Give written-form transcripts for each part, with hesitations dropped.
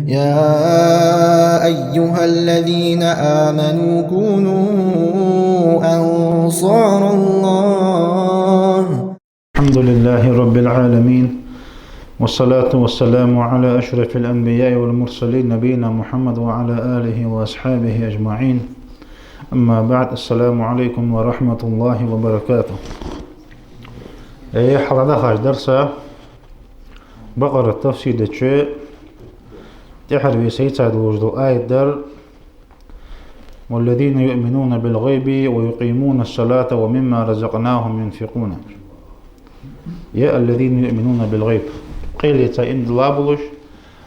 يا أيها الذين آمنوا كونوا أنصار الله. الحمد لله رب العالمين، والصلاة والسلام على أشرف الأنبياء والمرسلين نبينا محمد وعلى آله وأصحابه أجمعين. أما بعد، السلام عليكم ورحمة الله وبركاته. حلقة درسة بقرة تفسير شيء تحري سيسعد وجد آية در والذين يؤمنون بالغيب ويقيمون الصلاة ومما رزقناهم ينفقون. يا الذين يؤمنون بالغيب قيل يتاين دلابلوش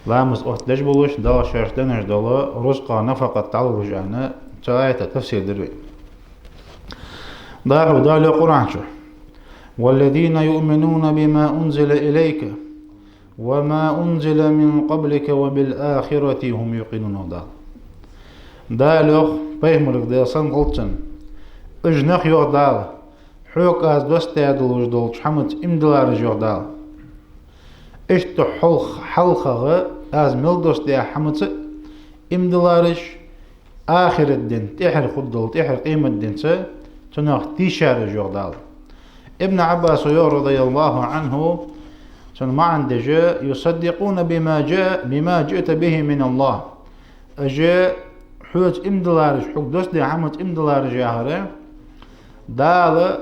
لامز أوت دجبلوش دال شاش دنش دال رزقا نفقة تعلوش أنا تآية تفسير دروي داعو دال قرآن شو والذين يؤمنون بما أنزل إليك وما أنزل من قبلك وبالآخرة هم يوقنون دالوخ بيهمرك ديسان قلتن اجنخ يوغ دال حوك از دوستيادلوش دول حمد امدلار يوغ دال اشتو حلقه از ملدوس دي حمد امدلارش آخر الدين تحر خدل تحر قيمة الدين تناخ تيشار يوغ دال. ابن عباس رضي الله عنه ما عنده جاء يصدقون بما جئت به من الله. أجاء حوت امدلارج حق دوست دي حمد امدلارج ياهره دال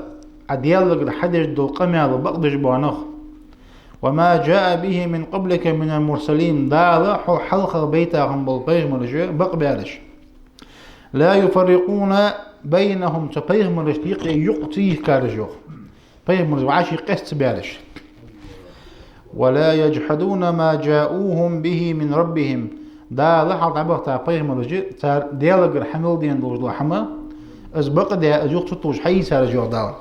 عديالك الحدج دول قميال بقدج بانخ وما جاء به من قبلك من المرسلين دال حلقة بيتهم بالبيغمرج بقبالش لا يفرقون بينهم تبيغمرج يقتيه كارجوخ بيغمرج وعاشي قست بالش ولا يجحدون ما جاءوهم به من ربهم دا لحظة عبارة بيغمرج تار ديالك الحمل دين دوج لحمة أسبق دا أجوخ تطوش حي سارجوخ دال.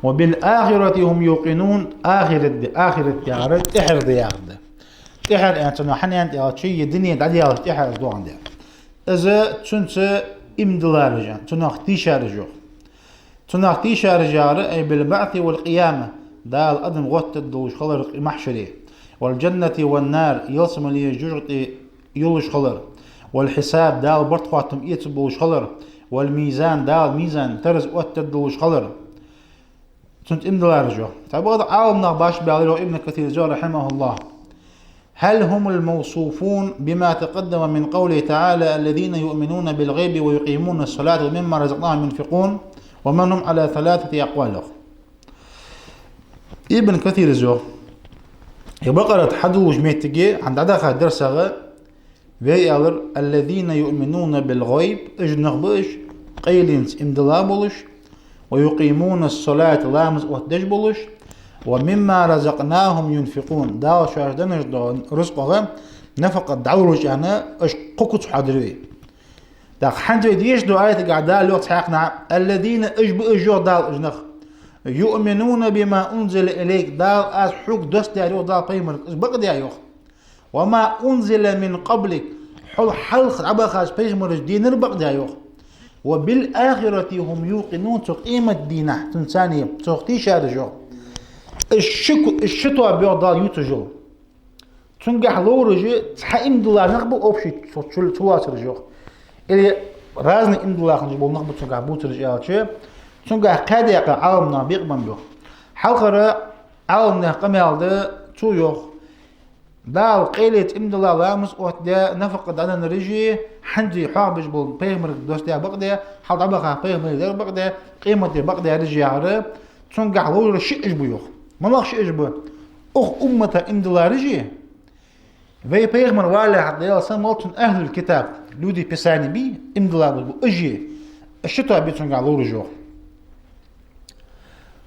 وبالآخرة هم يوقنون آخر الديار تحر ديار تحر يعني تنحني أنت شيء الدنيا ديار تحر دوان ديار إذا تنسى إمدلارجان تناختي شارجوخ تناختي شارجار أي بالبعث والقيامة دال أدم غوت الدوش خلر محشري والجنة والنار يلسم لي جرت يلوش خلر والحساب دال برت خاتم يتبوش خلر والميزان دال ميزان ترز وقت الدوش خلر تنت إمدلارجو تعبغض عالمنا باش بعليه ابن كثير جو رحمه الله. هل هم الموصوفون بما تقدم من قوله تعالى الذين يؤمنون بالغيب ويقيمون الصلاة ومما رزقناهم ينفقون ومن هم على ثلاثة أقوال. ابن كثير جو يبقرة حدوش ميتجي عند عدخة درسها ويالر الذين يؤمنون بالغيب اجنخبش قيلينس امدلابلش ويقيمون الصلاة لامز وتدجبلش ومما رزقناهم ينفقون داو شاردنش دو رزقهم نفقة دعورش أنا اش قوكت حضروي داق حنجي ديش دو آية قاعدة لوقت حقنا الذين اجبو دال اجنخ يؤمنون بما أنزل إليك دال از حق دوست داريو دال بيمر بق داريو وما أنزل من قبلك حل حلق عبخاش بيمر دينر بق داريو وبالآخرة هم يوقنون تقيمة دينه تنسانية تقتي شارجو الشتوى بيضال يوتجو تنجح لورجي تحقيم دولار نقبو أوبشي تواس رجو إلي رازني إم دولار نجبو نقبو تنجح بوترجي آلشي تنجح قاديق عالمنا بيقبن بيو حلقة عالمنا قميالده تو يوخ دال قيلة إم دولار لامس وحدا نفق دانا نرجي حنجي حابج بول بيغمر دوستيا بقدي حال عبقى بيغمر دير بقدي قيمة دي بقدي رجي عرب تنجح لورجي شئج بيوخ ملاخ شئج بيو أخ أمتا إم دولار رجي في بيغمر والي حتى يلسان مالتون أهل الكتاب لودي بساني بي إم دولار بو أجي الشتوى بي تنجح لورجي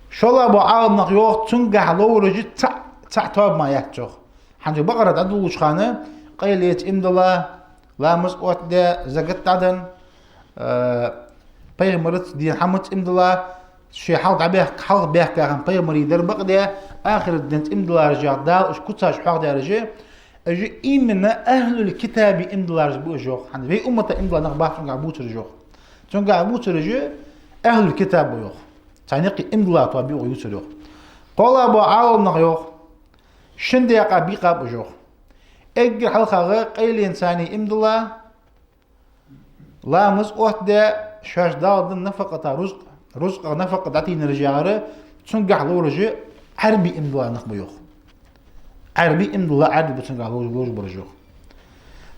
شلا بو عالم نقيوخ تنجح لورجي تعتوب ما يكتوخ حنجي بقرة عدوش خانة قيلية إمدلا لامس قوات دا زقت عدن بيغمرت دي حمد إمدلا شي حالت عبيه حالت بيه كاهم بيغمري در بقدي آخر الدنت إمدلا رجع دال اش كتاش حاق دا رجي اجي إيمنا أهل الكتاب إمدلا رجبو جوخ حنجي في أمتا إمدلا نقباه تنقع بوت رجوخ تنقع بوت رجي أهل الكتاب بيوخ تعنيقي إمدلا طابيوغ يوتر قال أبو عالم نقيوخ شندي قبيقة بجوخ اجر حلقة قيل إنساني امدلا لامز أوحدة شاش دال نفقة رزق نفقة داتين رجارة تنقع لورجي عربي امدلا نخبيوخ عربي امدلا عربي بتنقع لورج برجوخ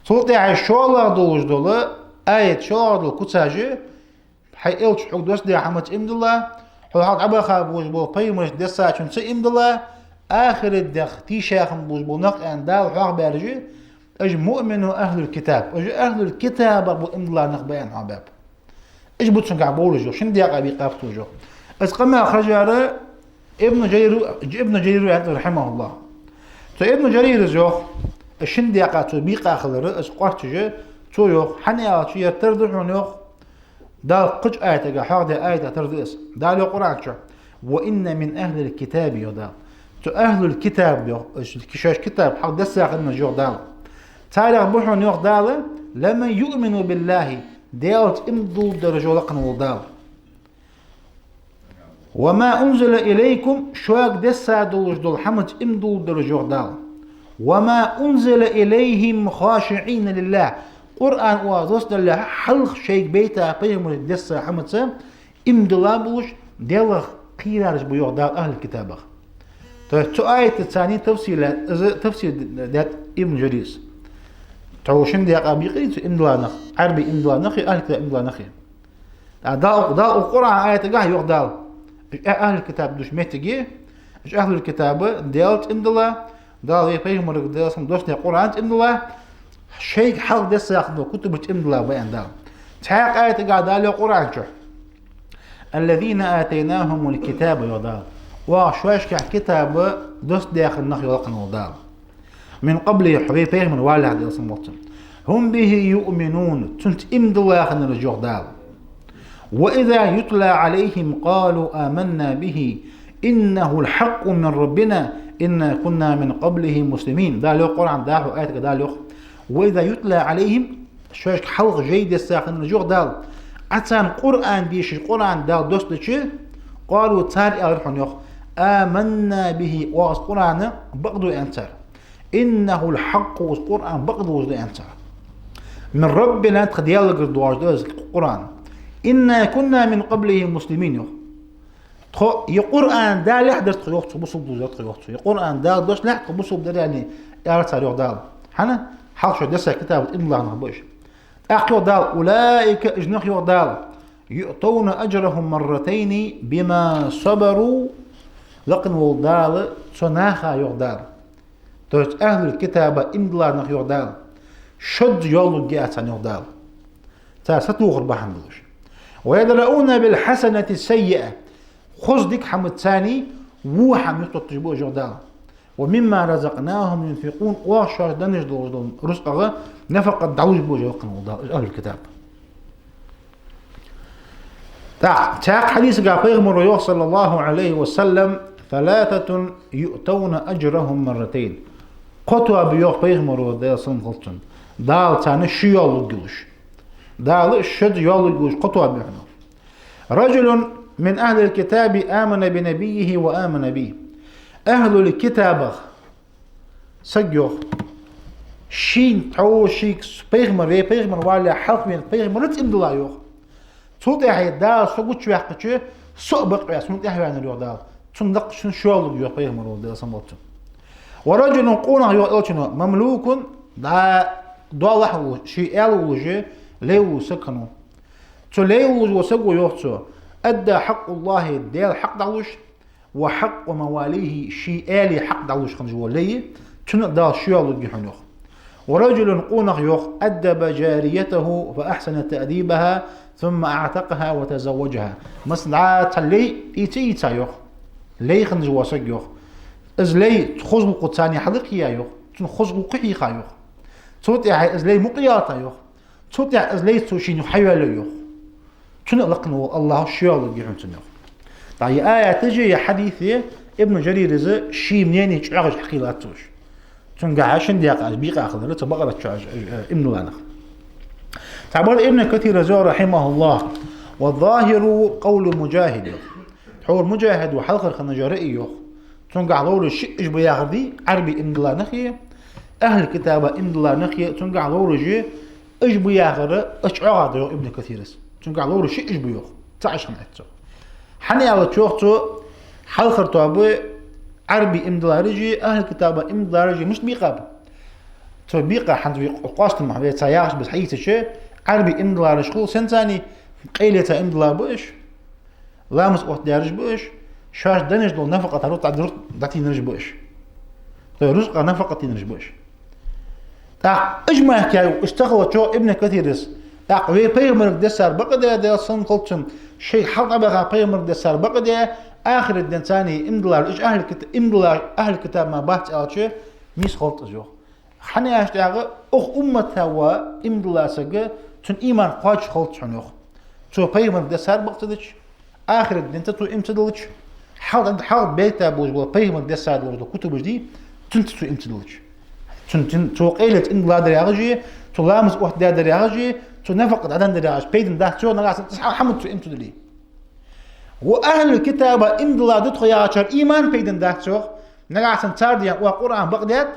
سلطة عشوالله دولج دولة آية شوالله دول كتاجي حي إلش حق دوست دي حمد امدلا حق عبا خابوش بو بيمرش دسا چون سي امدلا آخر الدخ تي شاخم بوش بو نق ان دال حق بارجي اج مؤمن أهل الكتاب اج أهل الكتاب ابو امدلا نق بيان عباب اج بو تنقع بولجو شن دياق ابي قافتو جو از قما خرجاره ابن جرير رحمه الله تو ابن جرير جو شن دياقاتو بيقا خلره از قرتجه تو يوخ حنيا تو يرتردحون يوخ دال قج آية حاضر آية تردس دال القرآن شو وإن من أهل الكتاب يدال تو أهل الكتاب يوخ كشاش كتاب حق دس آخرنا جو دال تاريخ بحون يوخ دال لما يؤمنوا بالله دالت امدو درجو لقن دال وما أنزل إليكم شواك دس دولج دول حمد امدو درجو دال وما أنزل إليهم خاشعين لله قرآن وادوس الله حلق شيء بيتا بيهم الدسة حمدسة امدلابوش ديال قيرارج بيوغ دال أهل الكتابة تو آية الثانية تفسير دات ابن جريس تعوشن ديال قابيقي امدلانخ عربي امدلانخي أهل الكتاب امدلانخي دال القرآن آية قاه يوغ دال أهل الكتاب دوش ميتجي أهل الكتاب ديالت امدلا دال يبيهم الدراسة دوسنا القرآن امدلا شيء حال دس ياخذوا كتب امدلا بيان دال تحقق آية قاعد دال القرآن شو الذين آتيناهم الكتاب يودال وشويش كتاب دوس داخل نخ يلقن ودال من قبل حبيبهم من والع ديال مطم هم به يؤمنون تنت امدلا خن الرجوع دال وإذا يتلى عليهم قالوا آمنا به إنه الحق من ربنا إنا كنا من قبله مسلمين دال القرآن داحو آية دال وإذا يتلى عليهم شويش حلق جيد الساخن الرجوع دال عتان قرآن بيش القرآن دال دوستشي قالوا تاري أرحون يوخ آمنا به واس قرآن بقدو أنتر إنه الحق واس قرآن بقدو أنتر من ربنا تخديال قردواج دوز القرآن إنا كنا من قبله مسلمين يوخ يقرآن دال يحدث تخيوخ بصوب دوزات تخيوخ يقرآن دال دوش لحق بصوب دال يعني يارتار يوخ دال حنا حال شو دسا كتابة إن الله نخبوش أخيو دال أولئك إجنخ يوخ دال يؤتون أجرهم مرتين بما صبروا لقن والدال صناخا يوخ دال توش أهل الكتابة إن الله نخ يوخ دال شد يولو جاءتان يوخ دال ستوخر بحن دلوش ويدرؤون بالحسنة السيئة خصدك حمد ثاني وحم يطلبوا جودال ومما رزقناهم ينفقون واشار دنج دول رزقه نفقة دعوج بوجه أهل الكتاب تاق حديث قال بيغمر صلى الله عليه وسلم ثلاثة يؤتون أجرهم مرتين قطوة بيوخ بيغمر دال سنغلتون دال تاني شيال الجلوش دال الشد يال الجلوش قطوة بيحنو رجل من أهل الكتاب آمن بنبيه وآمن به أهل الكتاب سجوخ شين تعو شيك بيغمر والي حلق من بيغمر رت إمد الله يوخ صوت يحيي دال سوقت شو يحقق سوق بقى سوق يحيي عن اليوم دال صندق شن شغل يوخ بيغمر والي سموت ورجل قونا يوخ مملوك دا ضالح شيء وجه ليو سكنوا تليو وسقوا يوخسو أدى حق الله ديال حق دعوش وحق مواليه شيء آلي حق دعوش خنج وليه تن دال شيال الجحنوخ ورجل قونغ يوخ أدب جاريته فأحسن تأديبها ثم أعتقها وتزوجها مصنعات اللي إيتا يوخ لي خنج وسق يوخ إز لي تخزو قطاني حلقيا يوخ تن خزو قحيخا يوخ توتي إز لي مقياتا يوخ توتي إز لي توشين حيوالو يوخ شنو لقنو الله شيال الجحن تنوخ طيب آية تجي حديثي ابن جرير إذا شي منين يشعر حقيلاتوش تنقع عشان دياق بيقى أخذ له تبغى تشعر ابن لانخ تعبر ابن كثير زور رحمه الله والظاهر قول مجاهد حور مجاهد وحلقة الخنجاري يوخ تنقع لول الشيء إيش بياخذي عربي ابن لانخي أهل الكتاب إن الله نخي تنقع لورجي أجبو ياغر أشعر هذا ابن كثيرس تنقع لورجي أجبو يوخ تعشان أتو حني على تشوختو حال خرطو عربي إم دلارجي أهل الكتاب إم دلارجي مش بيقاب تو بيقى حد قاست المحبية تاياش بس حيث شيء عربي إم دلارج خل سنتاني قيلة إم دلار بوش لامس وقت دارج بوش شاش دنج دول نفقة تروت تعدرت داتي نرج بوش تو رزق نفقة نرج بوش تا اجمع كاي اشتغل شو ابن كثيرس تا وي بيمر دسار بقدا دا صن قلتم شيء حط بقى بيمر دسار بقدا اخر الدنساني امدلار ايش اهل الكتاب امدلار اهل الكتاب ما بات الشيء ميس خلط جو حنا اشتاغ اخ امتها و امدلار سغ تن ايمان قاش خلط شنو تو بيمر دسار بقتدش اخر الدنت تو امتدلش حاول بيتا بوز بيمر دسار لو كتب دي تنت تو امتدلش تن تو قيلة إن لا درياجي تو لامس واحد درياجي تو نفقد عدن درياج بيدن ده شو نقاس حمد تو إمتو دلي وأهل الكتاب إن لا دتخ ياشر إيمان بيدن ده شو نقاس تارديا وقرآن بغداد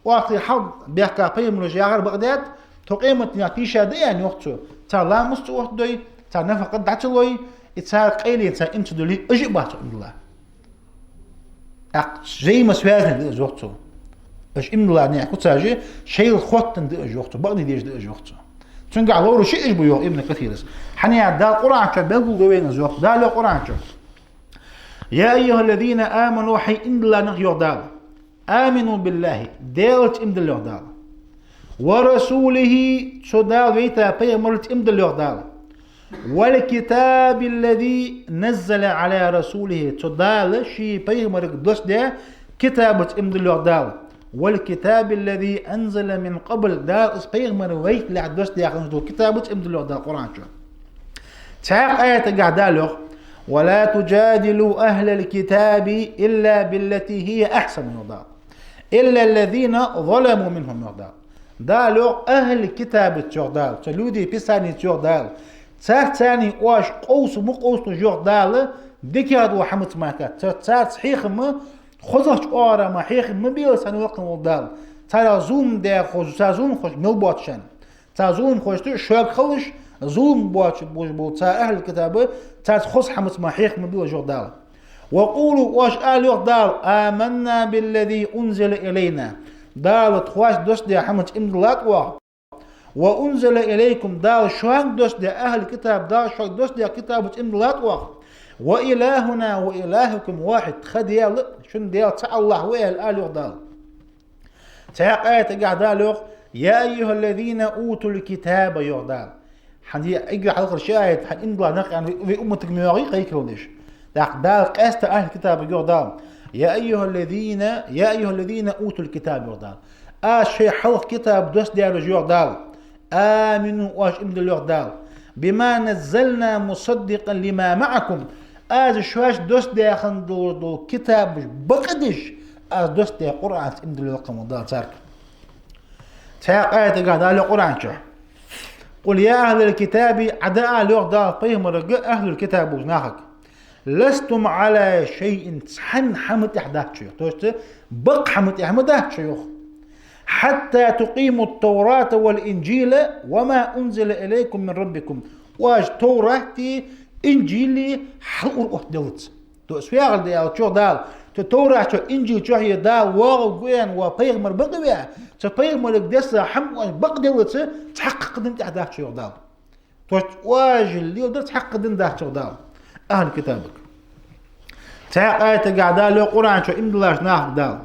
وأخي حد بيحكي بيم رجيار بغداد تو قيمة نتيجة ده يعني وقتو تا لامس تو واحد دوي تا نفقد دعتلوي إتسار قيلة تا إمتو دلي أجيب باتو إن الله زي ما سوازن ده وقتو اش املا ني كوتاجي شيء الخوت ند اجوختو بغني ديج د اجوختو تنقع لورو شيء اجبو يو ابن كثيرس حنيا دا قران كبل دوين زوخ دا له قران يا ايها الذين امنوا حي ان لا نغيو دال امنوا بالله ديلت ام دل دال ورسوله شدا ويتا بيمرت ام دل دال والكتاب الذي نزل على رسوله تدال شي بيمرك دوس ده كتابه ام دل دال والكتاب الذي أنزل من قبل دا اسبيغمر ويت لعدوس دي أخنجدو كتابة امدلو دا قرآن شو تعاق آية قاعدة ولا تجادلوا أهل الكتاب إلا بالتي هي أحسن يوضا إلا الذين ظلموا منهم يوضا دالو أهل الكتاب تيوضال تلودي بساني تيوضال تاني واش قوس مقوس تيوضال ديكاد وحمد ماكا تات صحيح ما خذش آره ما حيخ مبيل سنوقن ودال ترى زوم ده خوش تزوم خوش مل باتشن تزوم خوش تو شاك خلش زوم باتش بوش بو تا أهل الكتاب تا خص حمس ما حيخ مبيل جودال وقولوا واش قال يقدال آمنا بالذي أنزل إلينا دال تخواش دوس ده حمس إمدلات وأنزل إليكم دال شاك دوس ده أهل الكتاب دال شاك دوس ده كتاب إمدلات وإلهنا وإلهكم واحد خديال شن ديال تاع الله ويل آل يغدال تاع آية قاعدة يا أيها الذين أوتوا الكتاب يغدال حندي أقرأ حلقة الشاهد حن إن الله نقع في أمة المياري قيكرونيش دال قاست أهل الكتاب يغدال يا أيها الذين أوتوا الكتاب يغدال شيء حلق كتاب دوس ديال يغدال آمنوا واش إمد يغدال بما نزلنا مصدقا لما معكم شواش دوس دي خندو كتاب بقدش دوس دي قرآن امد الوقم ودال تارك تاق آية قاعدة القرآن قل يا أهل الكتاب عداء ليغدال طيهم رجاء أهل الكتاب وزناخك لستم على شيء حن حمد إحداث شيخ توشت بق حمد إحداث شيخ حتى تقيموا التوراة والإنجيل وما أنزل إليكم من ربكم واج توراتي إنجيلي حلقوا أحدلت تو سوياغ ديال تشو دال توراه تشو إنجيل تشو هي دال واغ قوين وبيغمر بقويا تبيغمر ديسا حم بقدلت تحقق دين أحداث شو دال تو واج اللي يقدر تحقق دين ده شو دال أهل كتابك تاق آية قاعدة لو قرآن شو إمدلاش ناخد دال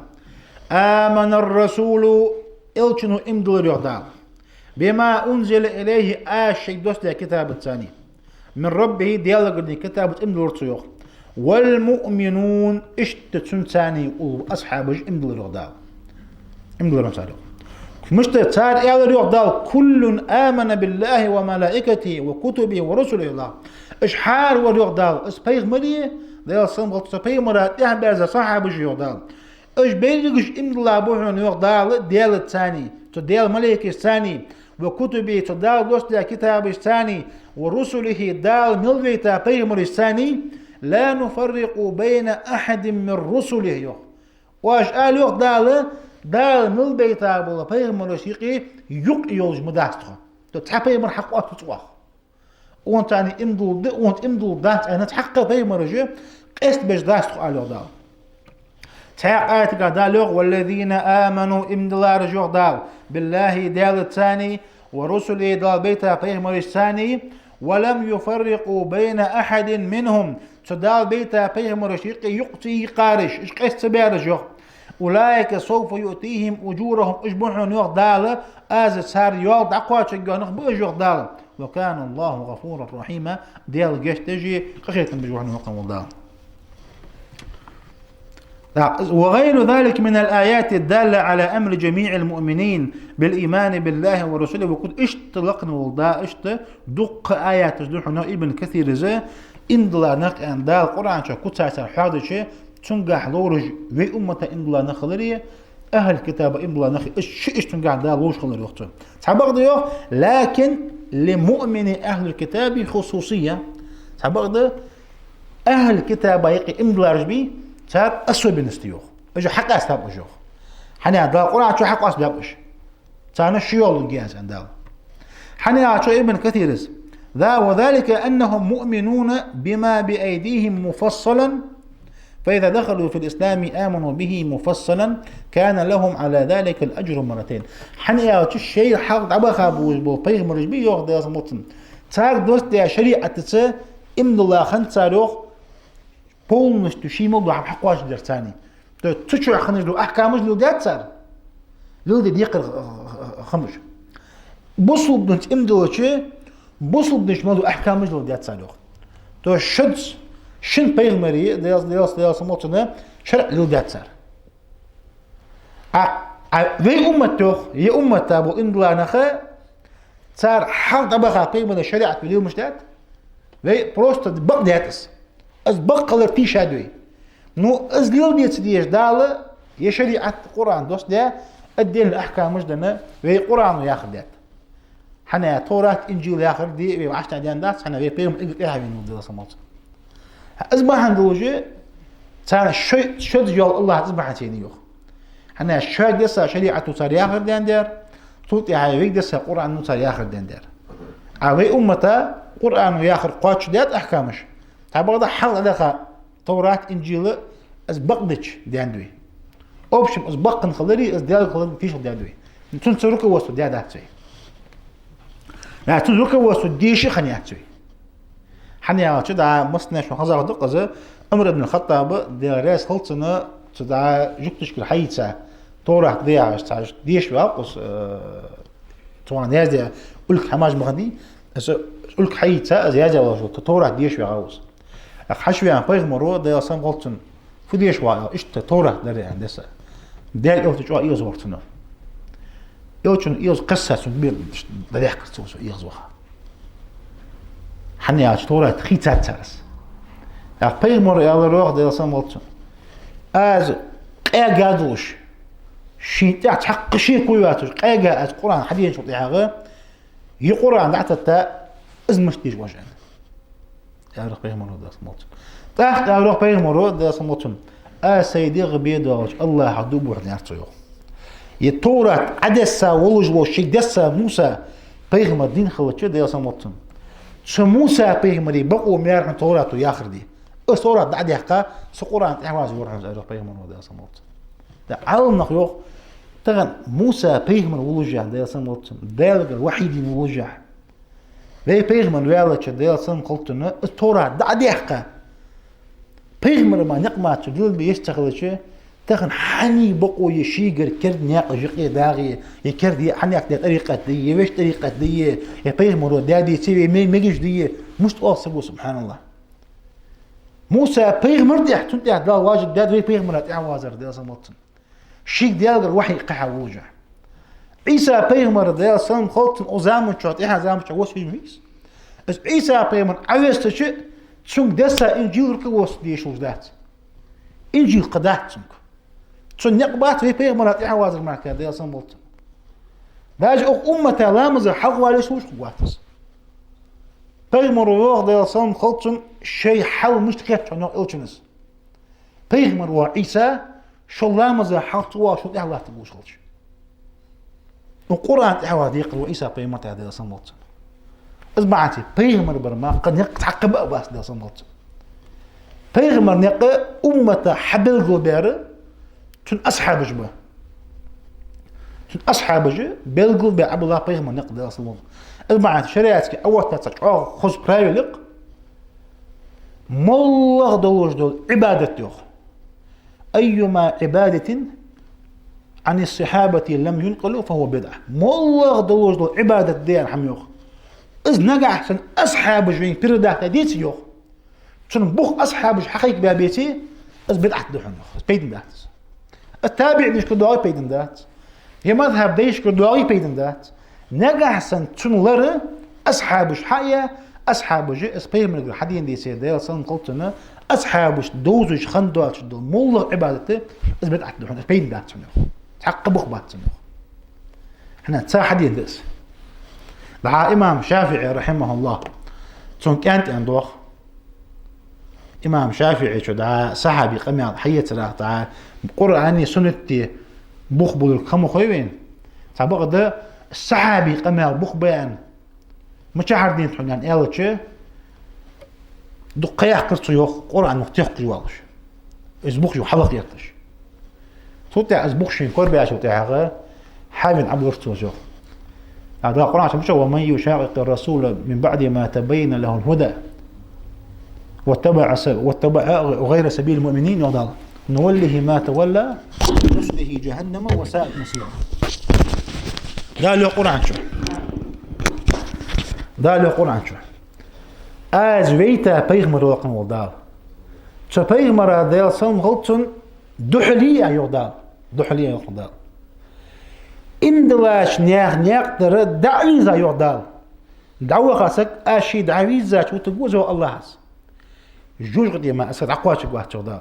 آمن الرسول إلشنو إمدل يغدال بما أنزل إليه شيء دوست كتاب الثاني من ربه ديال قدني كتاب إمدل رتيوخ والمؤمنون اشتتون ثاني وأصحاب إمدل يغدال إمدل رتيوخ مش تار إيال يغدال كل آمن بالله وملائكته وكتبه ورسله الله إشحار وريغدال إسبيغ مليه ديال صنغل سبيغ مرات إحبار صاحب يغدال اش بيرجش إمد الله بوحون يغدال ديال الثاني تديال ملائكة الثاني وكتبه تدال دوست كتاب الثاني ورسله دال ملغيتا بيغمر الثاني لا نفرق بين أحد من رسله واش قال يغدال دال مل بيتا بولا بيغمر شيقي يق يولج مداستخ تو تحبيغمر حق واتوخ وانت اني امدول وانت امدول دات انا تحقق بيغمر جو قست باش داستخ على دال تحق آيات قادالوغ والذين آمنوا امدلار جوغ دال بالله دال الثاني ورسله دال بيتا بيغمر الثاني ولم يفرقوا بين أحد منهم تدال بيتا بيغمر شيقي يقتي قارش اش قست بارجوغ أولئك سوف يؤتيهم أجورهم إجبحون يوغ دالة آز سار يوغ دعقوات شقوا نخبو يوغ دالة وكان الله غفورا رحيما ديال جيش تجي قخيتم بجوحنا نقم دالة وغير ذلك من الآيات الدالة على أمر جميع المؤمنين بالإيمان بالله ورسوله وقد اشتلقنا والدا اشت دق آيات تجدوحنا ابن كثير زي اندلا نق ان دال قرآن شا كتاسر حادثة تنقح لورج في أمة اندلا نخلرية أهل كتاب اندلا نخ ايش تنقح دال لورج خلري وقته تعبق ديو لكن لمؤمن أهل الكتاب خصوصية تعبق ديو أهل الكتاب يقي اندلا رجبي صار أسوأ بنستيوخ اجو حق أسباب اجوخ حني دال قرآن شو حق أسباب اش صار شيول الجهاز عند دال حني شو ابن كثير ذا وذلك أنهم مؤمنون بما بأيديهم مفصلا فإذا دخلوا في الإسلام آمنوا به مفصلا كان لهم على ذلك الأجر مرتين حنيا الشيء حق عبخا بو بيغمر بي يوغ داس مطن تاك دوست يا شريعة تسا إمن الله خن تاروخ بولنش تشيمو دو حقواش درتاني تشوع خنج له أحكامش له دات صار له دي يقر خمش بوصل بنت إمدوشي بوصل بنش مادو أحكامش له دات صار تو شدس شن بيغمري دياس موتنا شرع له دات صار في أمته هي أمته أبو إندلا نخا صار حال طبقة بيغمر الشريعة اليوم مش دات في بروست بق داتس از بقلر تيش هادوي نو از ليل ديت ديش دالة يا شريعة القرآن دوست ده الدين الأحكام مش دنا في قرآن ياخد دات حنا توراة إنجيل ياخد دي في 10 ديان دات حنا في بيهم إيه من دي صمت أصبح عندوجه صار شد جل الله أصبح تاني يوخ حنا شو دسا شريعة صار ياخد ديان دار صوت يعيق دسا قرآن صار ياخد ديان دار أوي أمتا قرآن ياخد قاتش دات أحكامش تبغى حل هذا توراة إنجيل از بقدش دياندوي أوبشن از بقن خلري از ديال خلري فيش دياندوي نتون سروك واسو دياداتوي لا تون سروك واسو ديشي خنياتوي حنيا تدا مصنش وخزر دقزه عمر بن الخطاب ديال راس خلصنا تدا جبتش كل حيتها توراة دياش تاع ديش واقص طبعا ناس دي قلك حماج مغدي قلك حيتها زياده واسو توراة ديش واقص حشوي عن بيغ مرو ده يصام غلطن فديش واقع اشت تورة دري عندسة ده يوم تجوا إيوز وقتنا يوتشون إيوز قصة سنبير ده يحكي سوسو إيوز وها حني عاش تورة تخيتات تارس بيغ مرو يالله روح ده يصام غلطن از قاعدوش شيء تحق شيء قوياتوش قاعد قرآن حديث شرطي حاجة يقرأ عن عتتا إزمش تيج وجهنا أروح بيغمرو ده سموتن تحت أروح بيغمرو ده سموتن سيدي غبيدوش الله حدوب وحدين أرتيو يتورات عدسة ولج وشيك دسة موسى بيغمر دين خوتشي ده سموتن شو موسى بيغمري بقوا ميار من توراتو ياخر دي تورات بعد يحكا سقوران تحواز ورحز أروح بيغمرو ده سموتن ده عالم نخيوخ تغن موسى بيغمر ولجه ده سموتن دالك الوحيدين ولجه ليه بيغمر ويالك ديال سن قلتنا التوراة دا يحكى بيغمر ما نقمات دول بيشتغل شيء تخن حني بقو يشيقر كرد ناق جقي داغي يكرد حني اكد طريقة دي ويش طريقة دي يا بيغمر دادي يسوي ميجش دي مش تواصل سبحان الله موسى بيغمر دي حتون دي دا واجد داد بيغمر تاع وازر ديال سموتن شيك ديال الوحي قحا وجه عيسى بيغمر ديال سن خلطن أزامن شوط إحنا زامن شوط وصفي ميس بس عيسى بيغمر عويست شيء تسونك دسا إنجيل ركوس ديش وزدات إنجيل قدات تسونك تسون نقبات في بيغمر إحنا وازر معك ديال سن خلطن داج أمة لامز حق واليش وش قواتس بيغمر ويوغ ديال سن خلطن شيء حل مش تكيف شنو إلشنس بيغمر وعيسى شو الله مزا حطوا شو الله تقول شلش القرآن إحواد يقرأ وإيسا بيمت هذا صمت أسمعتي بيغمر برما قد يتعقب أباس ده صمت بيغمر نقى أمة حبل قلبير تن أصحاب جبه تن أصحاب جبه بلقل بعبد الله بيغمر نقى ده صمت أسمعتي شريعتك أول تتسع خذ برايولق مالله دولوش دول عبادة يوخ أيما عبادة عن الصحابة لم ينقلوا فهو بدعة مالله دولوش دول عبادة ديان حم يوخ إذ نقع سن أصحاب جوين برداه تديت يوخ سن بوخ أصحاب حقيق بابيتي إذ بدعة دوحن يوخ بيدن دات التابع ديش كدوغي بيدن دات هي مذهب ديش كدوغي بيدن دات نقع سن لر أصحاب حقيا أصحاب جي إسبير من الحديث دي سيدة سن قلتنا أصحاب دوزش خندوات دول مالله عبادته إذ بدعة دوحن بيدن دات سن يوخ حق بوخ بات سن يوخ هنا تسا حديث ديس دعا إمام شافعي رحمه الله تون كانت أندوخ إمام شافعي شو دعا صحابي قميض حية راه دعا قرآني سنتي بوخ بول الخمو خوين تابق ده الصحابي قميض بوخ بيان مشاهر دين تحنان إيالتش دو قياح قرصو يوخ قرآن مختيخ جوالش إزبوخ يو حلق يطش توتع إزبوخ شين كوربيا شو تعاقه حامل عبد الرسول جوخ هذا القرآن عشان ومن يشاقق الرسول من بعد ما تبين له الهدى واتبع غير سبيل المؤمنين يضل نوله ما تولى نصله جهنم وساءت مصيره ده له قرآن شو ده له قرآن شو از ويتا بيغمر وقن والدال شو بيغمر هذا صوم غلطن دحلية يغدال دحلية يغدال إندلاش نياق در دعويزا يغدال دعوة خاصك أشي دعويزا شو تقوزه الله عز جوج قد يما أسد عقواتك واحد يغدال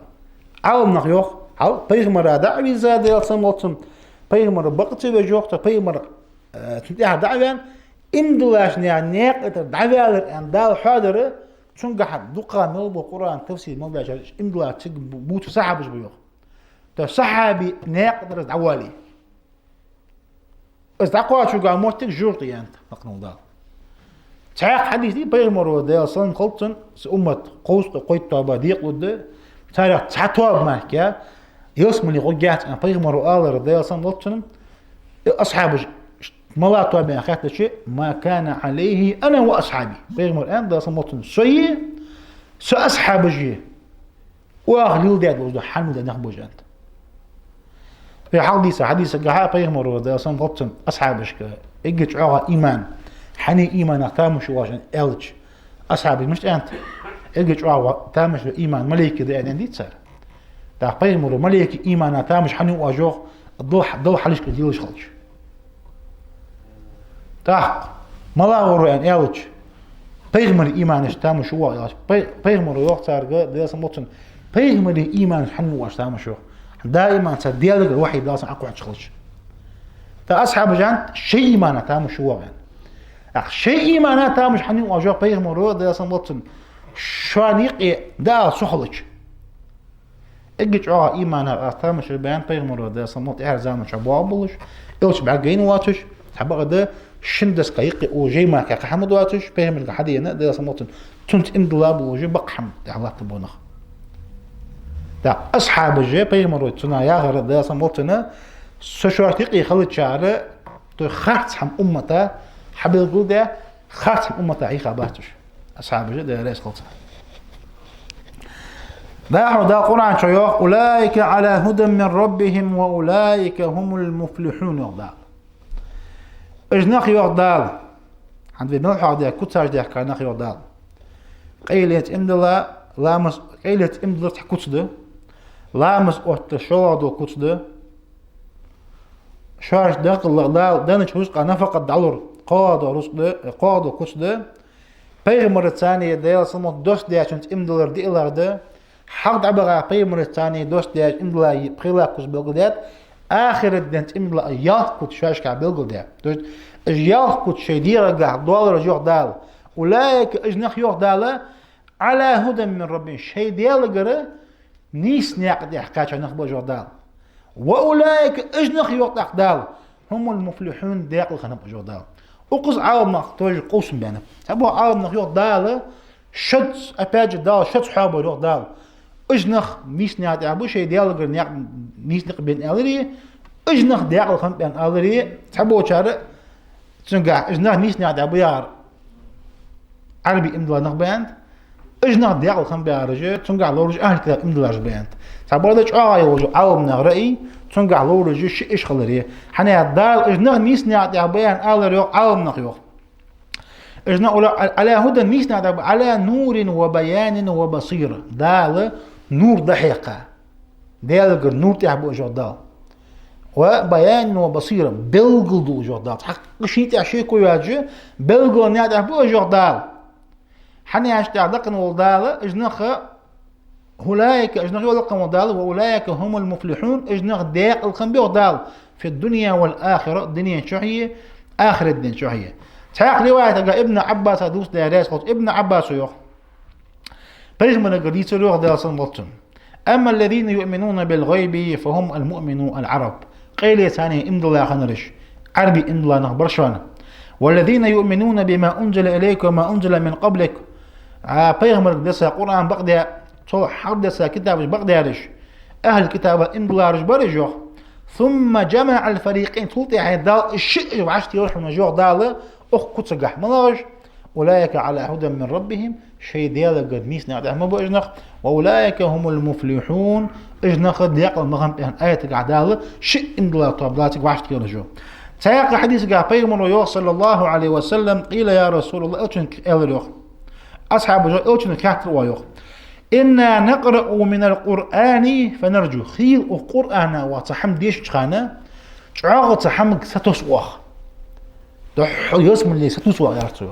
عالم نخيوخ عال بيغمر دعويزا ديال صموتن بيغمر بقتي بجوخت بيغمر تنتهى دعوان إندلاش نياق در دعوالر أن دال حاضر تنقح دقا ملبو قرآن تفسير ملبو إندلاش بوتو صحابش بيوخ تو صحابي نياق در دعوالي إذا تقوى شو قال موتك جورتي أنت نقنو دال تعاق حديث دي بيغمرو ديال صن قلتن أمة قوس قويت طابا ديق ود تاريخ تعتواب ماكيا يسمني غجات أن بيغمرو آلر ديال صن قلتن أصحاب ملاتوا بين أخيات شيء ما كان عليه أنا وأصحابي بيغمر الآن ديال صن قلتن سي أصحاب جي وأغليل ديال وزدو حمد نخبوج أنت في حديث قاعد بيغمروا ده صن قلتن أصحابش إجت عقا إيمان حني إيمان تامش واجن إلج أصحابي مش أنت إجت عقا تامش إيمان ملائكة ده يعني صار ده بيغمروا ملائكة إيمان تامش حني واجوه ضل حلش كديلش خلش تاح ملاورو يعني إلج بيغمر إيمانش تامش هو بيغمروا وقت صار ده صن قلتن بيغمر إيمان حني واج تامش دائما تديالك الوحي لازم أقوى تشخلش فأصحاب جان شيء إيمانه تامش هو يعني شيء إيمانه تامش حني واجه بيغمروا ده صمتن شانيق دا سخلش اجت عا إيمانه تامش البيان بيغمروا ده صمت إعزام شبابلش إلش بعجين واتش حبق ده شندس قيق وجي ما كحمد واتش بيغمر حدينا ده صمتن تنت إندلاب وجي بقحم الله تبونخ دا أصحاب الجي بيغمروا تنا يا غير ده صمتنا سشواتيقي خلت شعره تو خارج هم أمته حبل قول ده خارج هم أمته عيخا باتش أصحاب الجي ده رئيس خلصة ده قرآن شيوخ أولئك على هدى من ربهم وأولئك هم المفلحون يغدال إجناخ يغدال عند بنوح عديا كتاج ده كاناخ يغدال قيلت إمدلا لامس قيلت إمدلا تحكوت ده لامس أوت شوادو كوت ده شارش داخل دانش رزق نفقة دولار قادو كوت ده بيغمر الثاني ديال صمت دوست ديال شنت إمدلر ديالر ده حق عبارة بيغمر الثاني دوست ديال إمدلا بخيلا كوس بلغدات آخر الدنت إمدلا ياخ كوت شارش كع بلغدات دوست ياخ كوت شي ديرا قاع دولار جوخ دال أولئك أجنخ يوخ داله على هدى من ربهم شي ديال قرأ نيس نياق دي حكاية نخبو جوخ دال وأولئك إجنخ يوطاق دال هم المفلحون داقل خنب أجو دال وقص عالم توجه قوسم بينا تبو عالم يوط دال شد أباج دال شد صحابه يوط دال إجنخ نيس نيات أبو شيء دال غير نيات نيس نقبين ألري إجنخ داقل خنب بين ألري تبو شارع تنقع إجنخ نيس نيات أبو يار عربي إمدلا نقبين إجنخ داقل خنب بيارجي تنقع لورج أهل كتاب إمدلا جبين تبو هذا يوجو عالم نغرئي تنقع لورج شيء إيش خلري حنا دال إجنخ نيس نيات أبوين ألري عالم نغيوخ إجنا على هدى نيس نعتبر على نور وبيان وبصيرة دال نور دحيقة دال نور تحبو جودال وبيان وبصيرة بلغل دو جودال حق شيء تعشي كوياجي بلغل نعتبر جودال حنا يشتع دقن والدال إجنخ هلاك إجنخ يولقن والدال وأولئك هم المفلحون إجنخ داق الخنبير دال في الدنيا والآخرة الدنيا شوية آخر الدنيا شوية تحق رواية ابن عباس دوس دارس قلت ابن عباس يوخ بريش من القديس يوخ دارسن قلتم أما الذين يؤمنون بالغيب فهم المؤمنون العرب قيل ثاني امد الله خنرش عربي امد الله نخبر شوانا والذين يؤمنون بما أنزل إليك وما أنزل من قبلك بيغمر دسا قرآن بقدي صلح حق دسا كتاب بقديارش أهل كتاب امد الله رش برجوخ ثم جمع الفريقين تلتي عين دال الشيء وعشت يروح من جوخ دال أخ كتسجح ملاج أولئك على هدى من ربهم شيء ديال قد ميس نعده ما بأجنخ وأولئك هم المفلحون أجنخ ديال مغم بأن آية قعدالة شيء إن الله طابلاتك وعشت يرجو تايق حديث قا بيغمر صلى الله عليه وسلم قيل يا رسول الله ألتنك إليوخ أصحاب جو ألتنك كاتر ويوخ إنا نقرأ من القرآن فنرجو خيل القرآن وتحم ديش تخانا تعاغ تحمك ستسوخ يسم اللي ستسوى يارتو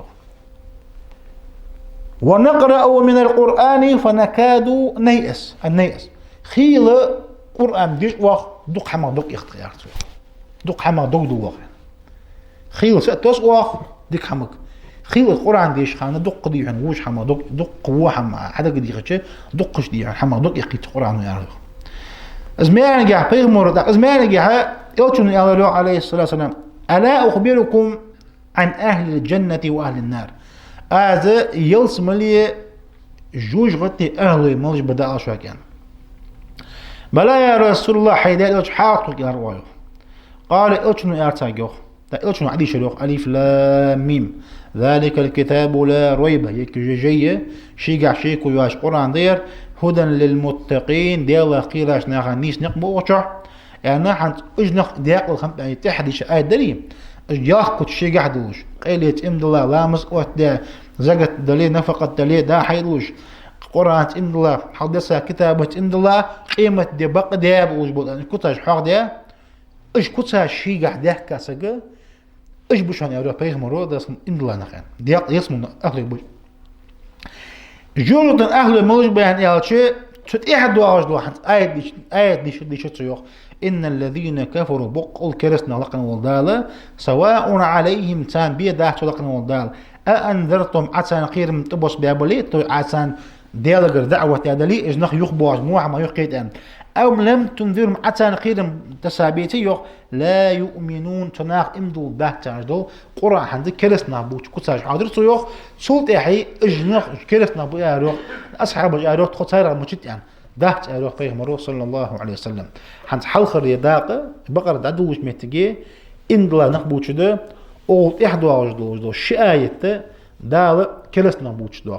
ونقرأ من القرآن فنكاد نيأس النيأس خيل قرآن ديش واخ دق حما دق يخت يارتو دق حما دق دو خيل ستسوى دق حمك خيل القرآن ديش خانه دق دي عن وش حما دق قوة حما حدا قد يخش دقش دي عن حما دق يقيت القرآن يارتو ازمان جا بيغمر ازمان جا يوتشن يا عليه الصلاة والسلام ألا أخبركم عن أهل الجنة وأهل النار هذا يلسم لي جوج غتي أهل ملج بدأ شو كان بلا يا رسول الله حيدا إلش حاطك يا روايو قال إلشنو يارتاجوخ إلشنو عدي شلوخ ألف لام ميم ذلك الكتاب لا ريب يكجيجية شيقع شيكو يواش قرآن دير هدى للمتقين ديال قيراش ناغا نيس نقبو وشح يعني نحن اجنخ دياق الخم يعني تحديش آية دليل اجياخ كت شي قحدوش قيلت امد الله لامس قوت دا زقت دليل نفقت دليل دا حيدوش قرآن امد الله حدثها كتابة امد الله قيمة دي بق دي بوجبود يعني كتاش حق دي اج كتها شي قحده كاسقه اج بوشان يا بيغمرو دا اسم امد الله نخان دياق يسمون اهل بوش جورد اهل الموج بيان يالشي تت احد واج واحد آية دي شتيوخ إن الذين كفروا بقل كرسنا لقن والدال سواء عليهم تان بيدا لقن والدال أأنذرتم عسان قير من تبص بابليت عسان ديالغر دعوة دالي إجنخ يخبوش موع ما يقيد أن أو لم تنذرهم عسان قير تسابيتي لا يؤمنون تناغ امدو ده تاجدو قرآن حند كرسنا بوش كتاج حاضر سيوخ سلط يحي إجنخ كرسنا بو ياروخ أصحاب ياروخ تخطير المجد يعني دهت أروح بيغمرو صلى الله عليه وسلم حنت حلخر يداقة بقرة دادوش ميتجي إن دلا نخبوش ده أول إحدى وجدوش ده شآية دال كلسنا بوش ده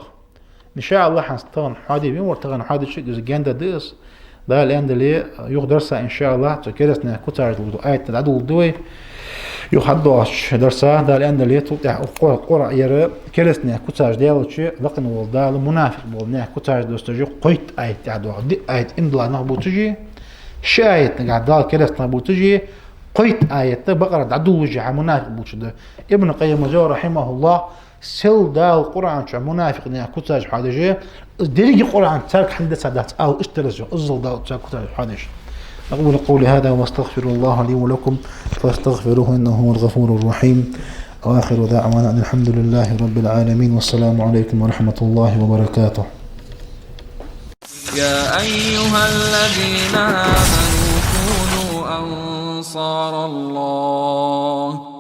إن شاء الله حنستغن حادي بين ورتغن حادي شيء جز جندا ديس ده الآن اللي يقدرسا إن شاء الله تكلسنا كتار ده آية دادو دوي يخدوش درسا ده الآن اللي توتع قرأ يرى كلسنا كتاج ديالوشي لقن والدال منافق بولنا كتاج دوستجي قيت آية تعدو دي آية إندلا نخبوتجي شايت قاعد دال كلسنا بوتجي قيت آية بقرة عدو وجع منافق بوتشده ابن قيم الجوزية رحمه الله سل دال القرآن شو منافق نيا كتاج حادجي دليل القرآن تارك حدث ذات أو اشترجوا أزل دال تارك كتاج حادج أقول قولي هذا واستغفر الله لي ولكم فاستغفروه إنه هو الغفور الرحيم وآخر دعوانا أن الحمد لله رب العالمين والسلام عليكم ورحمة الله وبركاته. يا أيها الذين آمنوا كونوا أنصار الله